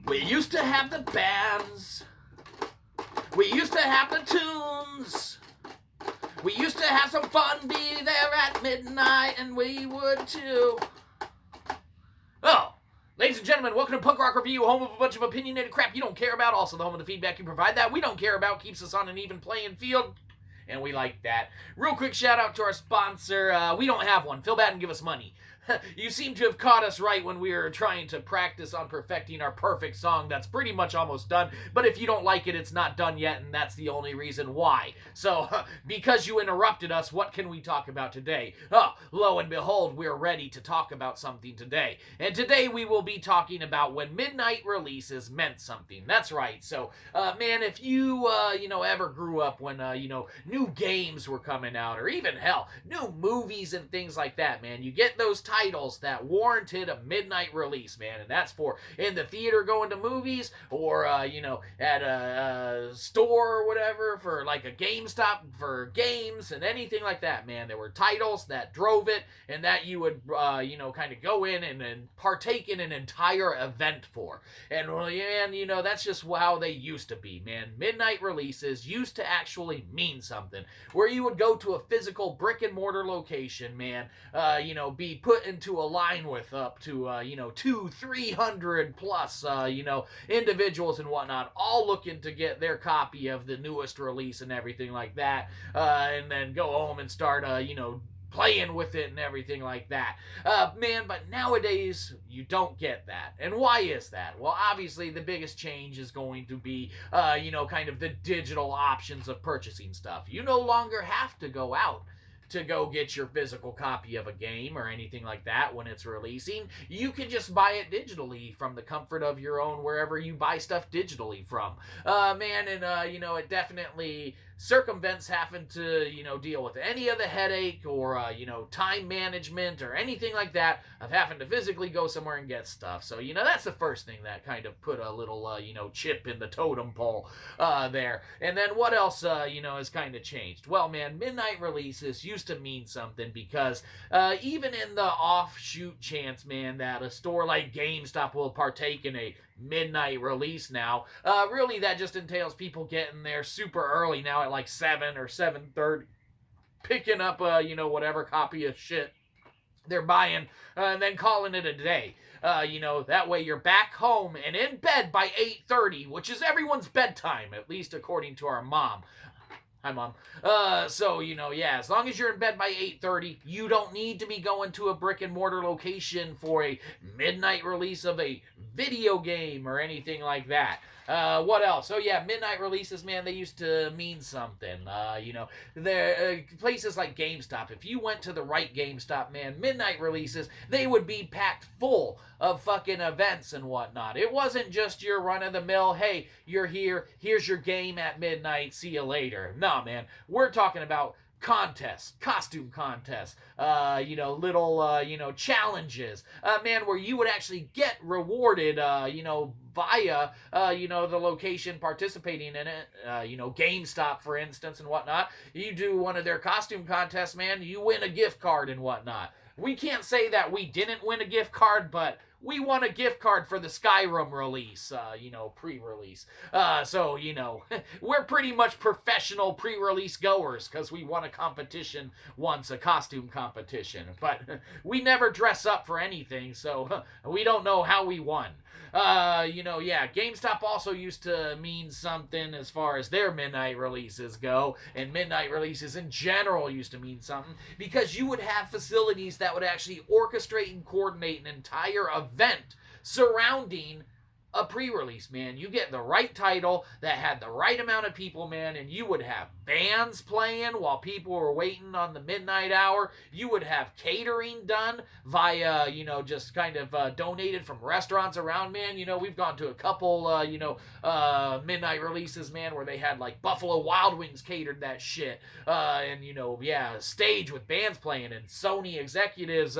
We used to have the bands. We used to have the tunes. We used to have some fun, be there at midnight, and we would too. Oh, ladies and gentlemen, welcome to Punk Rock Review, home of a bunch of opinionated crap you don't care about, also the home of the feedback you provide that we don't care about, keeps us on an even playing field, and we like that. Real quick shout out to our sponsor. We don't have one. Phil Batten, give us money. You seem to have caught us right when we were trying to practice on perfecting our perfect song that's pretty much almost done, but if you don't like it, it's not done yet, and that's the only reason why. So, because you interrupted us, what can we talk about today? Oh, lo and behold, we're ready to talk about something today. And today we will be talking about when midnight releases meant something. That's right. So, man, if you, ever grew up when, new games were coming out, or even, hell, new movies and things like that, man, you get those titles that warranted a midnight release, man, and that's for in the theater going to movies, or at a store or whatever, for like a GameStop for games and anything like that, man. There were titles that drove it, and that you would kind of go in and partake in an entire event for. And that's just how they used to be, man. Midnight releases used to actually mean something, where you would go to a physical brick and mortar location, man, be put into a line with up to 200-300 plus individuals and whatnot, all looking to get their copy of the newest release and everything like that, and then go home and start playing with it and everything like that. But nowadays, you don't get that. And why is that? Well, obviously, the biggest change is going to be, kind of the digital options of purchasing stuff. You no longer have to go out to go get your physical copy of a game or anything like that when it's releasing. You can just buy it digitally from the comfort of your own, wherever you buy stuff digitally from. It definitely circumvents having to, deal with any of the headache or, time management or anything like that of having to physically go somewhere and get stuff. So, that's the first thing that kind of put a little, chip in the totem pole there. And then what else, has kind of changed? Well, man, midnight releases used to mean something because even in the offshoot chance, man, that a store like GameStop will partake in a midnight release now, really that just entails people getting there super early now at like 7 or 7:30, picking up whatever copy of shit they're buying, and then calling it a day. That way you're back home and in bed by 8:30, which is everyone's bedtime, at least according to our mom. Hi, Mom. As long as you're in bed by 8:30, you don't need to be going to a brick and mortar location for a midnight release of a video game or anything like that. What else? Oh, yeah, midnight releases, man, they used to mean something. Places like GameStop, if you went to the right GameStop, man, midnight releases, they would be packed full of fucking events and whatnot. It wasn't just your run-of-the-mill, hey, you're here, here's your game at midnight, see you later. Nah, man, we're talking about contests, costume contests, little challenges, where you would actually get rewarded, via, the location participating in it, GameStop, for instance, and whatnot. You do one of their costume contests, man, you win a gift card and whatnot. We can't say that we didn't win a gift card, but we won a gift card for the Skyrim release, pre-release. We're pretty much professional pre-release goers because we won a competition once, a costume competition. But we never dress up for anything, so we don't know how we won. GameStop also used to mean something as far as their midnight releases go, and midnight releases in general used to mean something because you would have facilities that would actually orchestrate and coordinate an entire event surrounding a pre-release, man. You get the right title that had the right amount of people, man, and you would have bands playing while people were waiting on the midnight hour. You would have catering done via, just kind of donated from restaurants around, man. We've gone to a couple, midnight releases, man, where they had like Buffalo Wild Wings catered that shit. Stage with bands playing and Sony executives,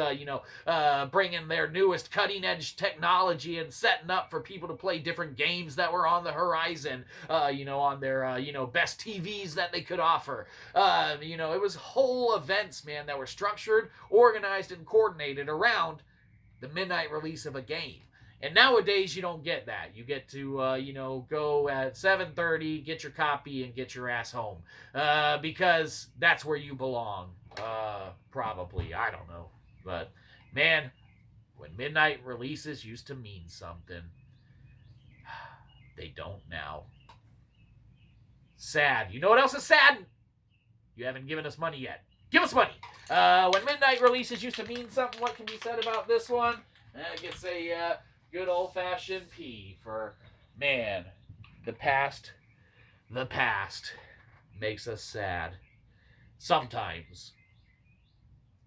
bringing their newest cutting edge technology and setting up for people to play different games that were on the horizon, on their, best TVs that they could offer. It was whole events, man, that were structured, organized, and coordinated around the midnight release of a game. And nowadays, you don't get that. You get to, go at 7:30, get your copy, and get your ass home. Because that's where you belong. Probably. I don't know. But, man, when midnight releases used to mean something, they don't now. Sad. You know what else is sad? You haven't given us money yet. Give us money. When midnight releases used to mean something, what can be said about this one? I guess a good old-fashioned P for, man, the past makes us sad. Sometimes.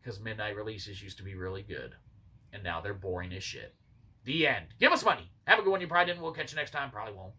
Because midnight releases used to be really good. And now they're boring as shit. The end. Give us money. Have a good one. You probably didn't. We'll catch you next time. Probably won't.